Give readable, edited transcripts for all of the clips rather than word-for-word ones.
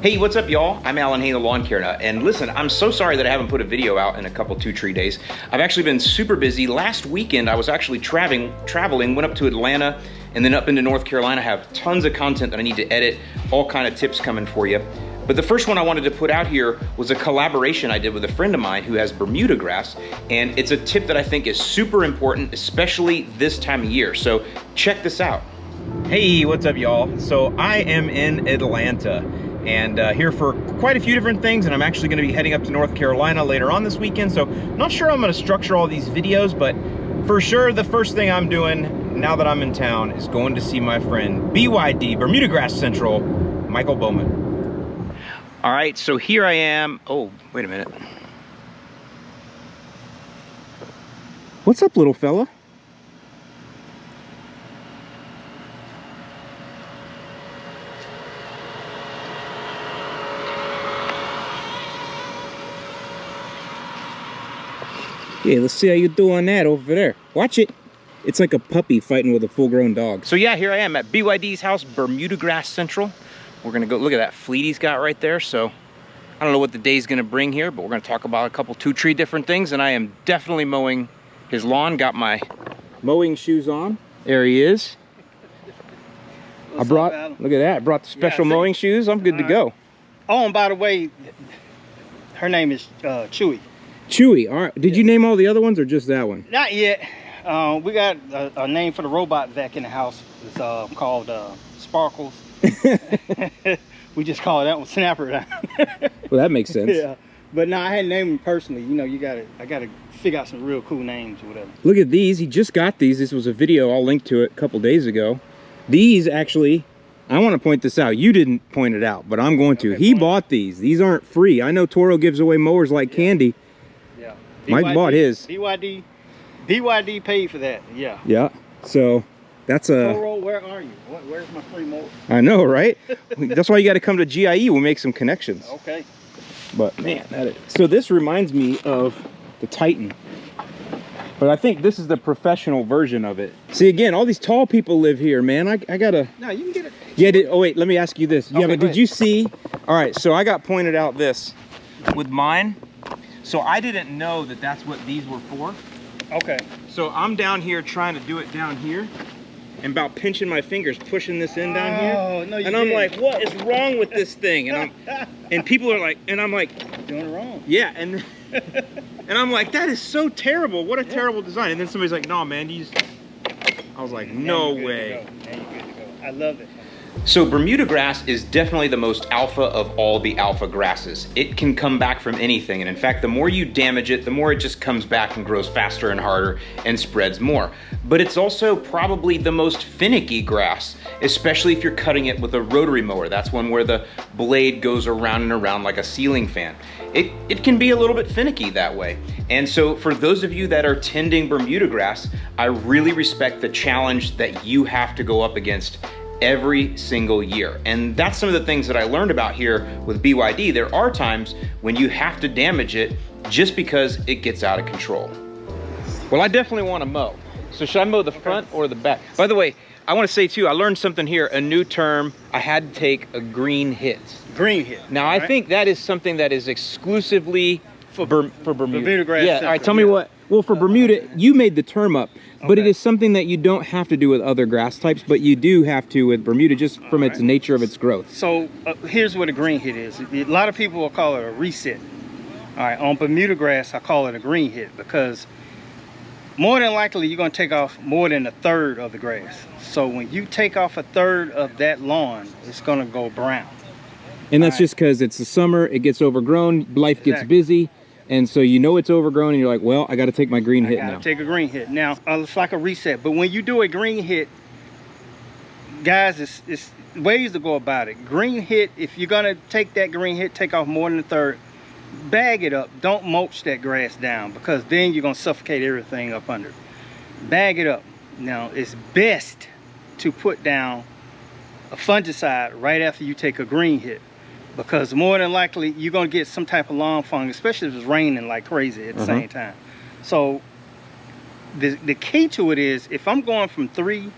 Hey, what's up, y'all? I'm Alan Hay, the Lawn Care Nut, and listen, I'm so sorry that I haven't put a video out in a couple 2-tree days. I've actually been super busy. Last weekend, I was actually traveling, went up to Atlanta, and then up into North Carolina. I have tons of content that I need to edit, all kind of tips coming for you. But the first one I wanted to put out here was a collaboration I did with a friend of mine who has Bermuda grass, and it's a tip that I think is super important, especially this time of year. So check this out. Hey, what's up, y'all? So I am in Atlanta, and here for quite a few different things, and I'm actually going to be heading up to North Carolina later on this weekend, so not sure I'm going to structure all these videos, but for sure the first thing I'm doing now that I'm in town is going to see my friend BYD, Bermuda Grass Central, Michael Bowman. All right, so here I am. Oh, wait a minute. What's up, little fella? Yeah, let's see how you do on that over there. Watch it. It's like a puppy fighting with a full-grown dog. So yeah, here I am at BYD's house, Bermuda Grass Central. We're gonna go look at that fleet he's got right there. So I don't know what the day's gonna bring here, but we're gonna talk about a couple 2-tree different things, and I am definitely mowing his lawn. Got my mowing shoes on. There he is. Look at that, I brought the special mowing shoes. I'm good to go. Oh, and by the way, her name is Chewy. Chewy, all right. Did you name all the other ones or just that one? Not yet. We got a name for the robot vac in the house. It's called Sparkles. We just call that one Snapper. Well, that makes sense. Yeah, but no, I hadn't named him personally. You know, I gotta figure out some real cool names or whatever. Look at these. He just got these. This was a video. I'll link to it a couple days ago. These actually, I want to point this out. You didn't point it out, but I'm going to. He bought these. These aren't free. I know Toro gives away mowers like candy. Yeah. Mike bought his. BYD paid for that. Yeah. Yeah. So that's a. Toro, where are you? Where's my free mower? I know, right? That's why you got to come to GIE. We'll make some connections. Okay. But man, so this reminds me of the Titan. But I think this is the professional version of it. See, again, all these tall people live here, man. I gotta. No, you can get it. Yeah. Oh wait, let me ask you this. Yeah, okay, but did you see? All right. So I got pointed out this with mine. So I didn't know that that's what these were for. Okay. So I'm down here trying to do it down here, and about pinching my fingers, pushing this in down here. Oh no! And I'm like, what is wrong with this thing? And people are like, and I'm like, doing it wrong. Yeah, and I'm like, that is so terrible. What a terrible design. And then somebody's like, no, man, these. I was like, no way. Now you're good to go. I love it. So Bermuda grass is definitely the most alpha of all the alpha grasses. It can come back from anything, and in fact, the more you damage it, the more it just comes back and grows faster and harder and spreads more. But it's also probably the most finicky grass, especially if you're cutting it with a rotary mower. That's one where the blade goes around and around like a ceiling fan. It can be a little bit finicky that way. And so for those of you that are tending Bermuda grass, I really respect the challenge that you have to go up against every single year. And that's some of the things that I learned about here with BYD. There are times when you have to damage it just because it gets out of control. Well, I definitely want to mow. So should I mow the front or the back? By the way, I want to say too, I learned something here, a new term. I had to take a green hit. Green hit. Now I think that is something that is exclusively for Bermuda. Bermuda grass. Yeah, all right, tell me what. Well, for Bermuda, you made the term up, but it is something that you don't have to do with other grass types, but you do have to with Bermuda just from its nature of its growth. So here's what a green hit is. A lot of people will call it a reset. All right, on Bermuda grass, I call it a green hit because more than likely you're going to take off more than a third of the grass. So when you take off a third of that lawn, it's going to go brown. And that's just because it's the summer, it gets overgrown, life gets busy. And so you know it's overgrown and you're like, well, I got to take my green hit now. Take a green hit. Now, it's like a reset. But when you do a green hit, guys, it's ways to go about it. Green hit, if you're going to take that green hit, take off more than a third, bag it up. Don't mulch that grass down because then you're going to suffocate everything up under. Bag it up. Now, it's best to put down a fungicide right after you take a green hit, because more than likely you're going to get some type of lawn fungus, especially if it's raining like crazy at the same time. So the key to it is, if I'm going from 3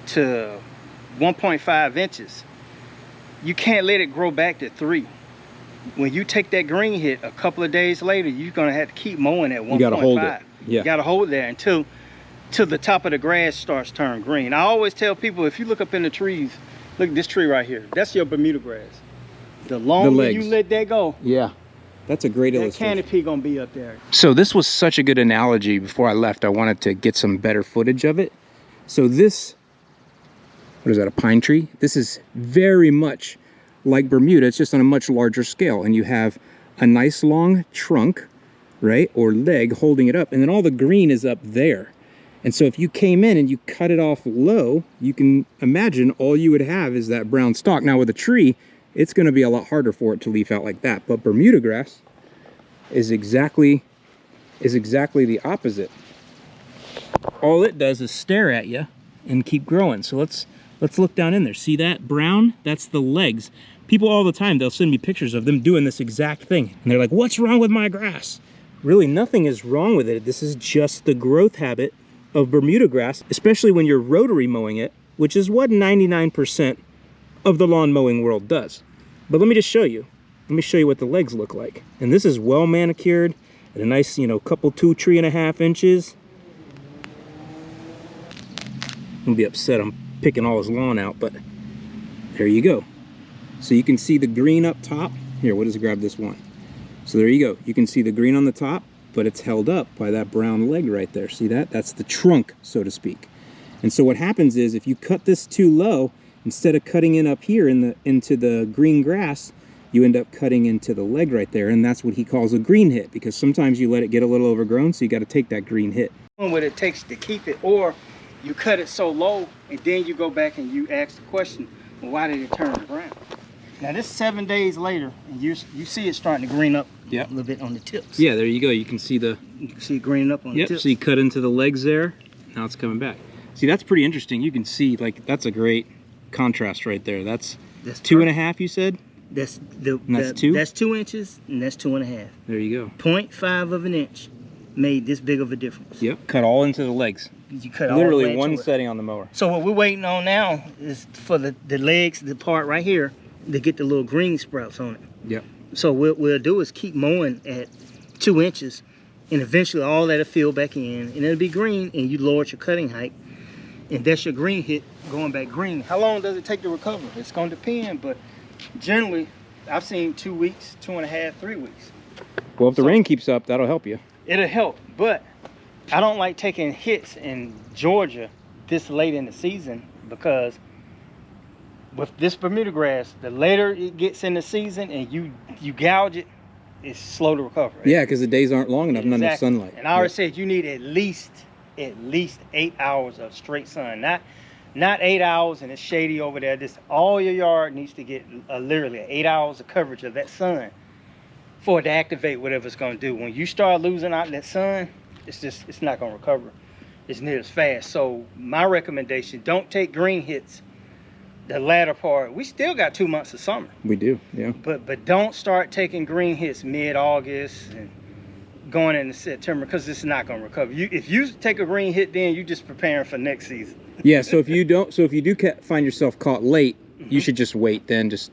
to 1.5 inches, you can't let it grow back to 3. When you take that green hit a couple of days later, you're gonna have to keep mowing at 1.5. You gotta hold it. Yeah. You gotta hold there until the top of the grass starts turning green. I always tell people, if you look up in the trees, look at this tree right here. That's your Bermuda grass. The longer you let that go, yeah, that's a great illustration. That canopy gonna be up there. So this was such a good analogy. Before I left, I wanted to get some better footage of it. So this, what is that, a pine tree? This is very much like Bermuda. It's just on a much larger scale, and you have a nice long trunk, right, or leg holding it up, and then all the green is up there. And so if you came in and you cut it off low, you can imagine all you would have is that brown stalk. Now with a tree, it's going to be a lot harder for it to leaf out like that, but Bermuda grass is exactly the opposite. All it does is stare at you and keep growing. So let's look down in there. See that brown? That's the legs. People all the time, they'll send me pictures of them doing this exact thing. And they're like, what's wrong with my grass? Really, nothing is wrong with it. This is just the growth habit of Bermuda grass, especially when you're rotary mowing it, which is what 99% of the lawn mowing world does. But let me just show you. Let me show you what the legs look like. And this is well manicured and a nice, you know, couple 2-3.5 inches. I'm gonna be upset I'm picking all his lawn out, but there you go. So you can see the green up top. Here, we'll just grab this one. So there you go. You can see the green on the top, but it's held up by that brown leg right there. See that? That's the trunk, so to speak. And so what happens is if you cut this too low, instead of cutting in up here into the green grass, you end up cutting into the leg right there, and that's what he calls a green hit, because sometimes you let it get a little overgrown, so you got to take that green hit. What it takes to keep it, or you cut it so low, and then you go back and you ask the question, well, why did it turn brown? Now this 7 days later, and you see it starting to green up a little bit on the tips. Yeah, there you go. You can see it greening up on the tips. Yep, so you cut into the legs there, now it's coming back. See, that's pretty interesting. You can see, like, that's a great contrast right there. That's 2.5, you said? That's 2? That's 2 inches, and that's 2.5. There you go. 0.5 of an inch made this big of a difference. Yep, cut all into the legs. You cut literally all the way one setting on the mower. So what we're waiting on now is for the legs, the part right here, to get the little green sprouts on it. Yep. So what we'll do is keep mowing at 2 inches, and eventually all that'll fill back in, and it'll be green, and you lower your cutting height, and that's your green hit going back green. How long does it take to recover? It's going to depend, but generally I've seen 2 weeks, 2.5, 3 weeks. Well, if the rain keeps up, that'll help you. It'll help, but I don't like taking hits in Georgia this late in the season, because with this Bermuda grass, the later it gets in the season and you gouge it, it's slow to recover. Yeah, because the days aren't long enough, not enough sunlight. And I already said you need at least 8 hours of straight sun, not 8 hours and it's shady over there. Just all your yard needs to get literally 8 hours of coverage of that sun for it to activate whatever it's going to do. When you start losing out that sun, it's not going to recover as near as fast. So my recommendation, don't take green hits the latter part. We still got 2 months of summer. We do, yeah. But don't start taking green hits mid-August and going into September, because it's not going to recover. If you take a green hit, then you're just preparing for next season. Yeah, so if you do find yourself caught late, you should just wait, then just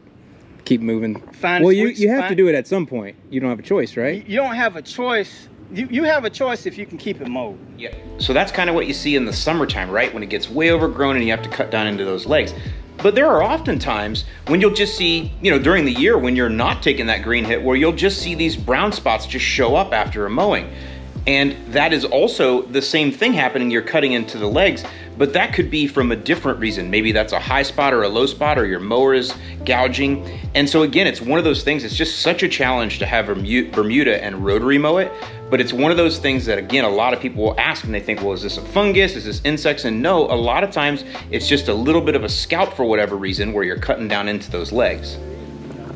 keep moving. You have to do it at some point. You don't have a choice, right? You don't have a choice. You have a choice if you can keep it mowed. Yeah. So that's kind of what you see in the summertime, right? When it gets way overgrown and you have to cut down into those legs. But there are often times when you'll just see, during the year when you're not taking that green hit, where you'll just see these brown spots just show up after a mowing. And that is also the same thing happening. You're cutting into the legs, but that could be from a different reason. Maybe that's a high spot or a low spot, or your mower is gouging. And so again, it's one of those things, it's just such a challenge to have Bermuda and rotary mow it. But it's one of those things that, again, a lot of people will ask and they think, well, is this a fungus? Is this insects? And no, a lot of times it's just a little bit of a scalp for whatever reason, where you're cutting down into those legs.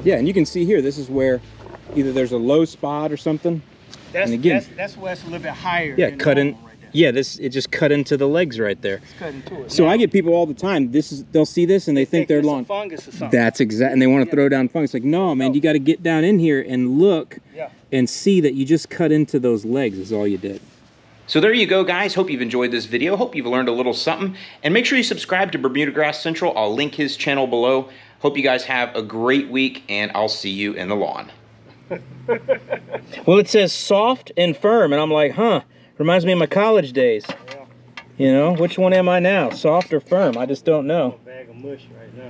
Yeah, and you can see here, this is where either there's a low spot or something. That's where it's a little bit higher. Yeah, cut in. Right, yeah, it just cut into the legs right there. It's cut into it. So I get people all the time. They'll see this and they think they're lawn fungus or something. That's exact, and they want to throw down fungus. Like, no, man, you got to get down in here and look and see that you just cut into those legs. Is all you did. So there you go, guys. Hope you've enjoyed this video. Hope you've learned a little something. And make sure you subscribe to Bermuda Grass Central. I'll link his channel below. Hope you guys have a great week, and I'll see you in the lawn. Well, it says soft and firm, and I'm like, huh, reminds me of my college days. Yeah. You know, which one am I now, soft or firm? I just don't know. A bag of mush right now.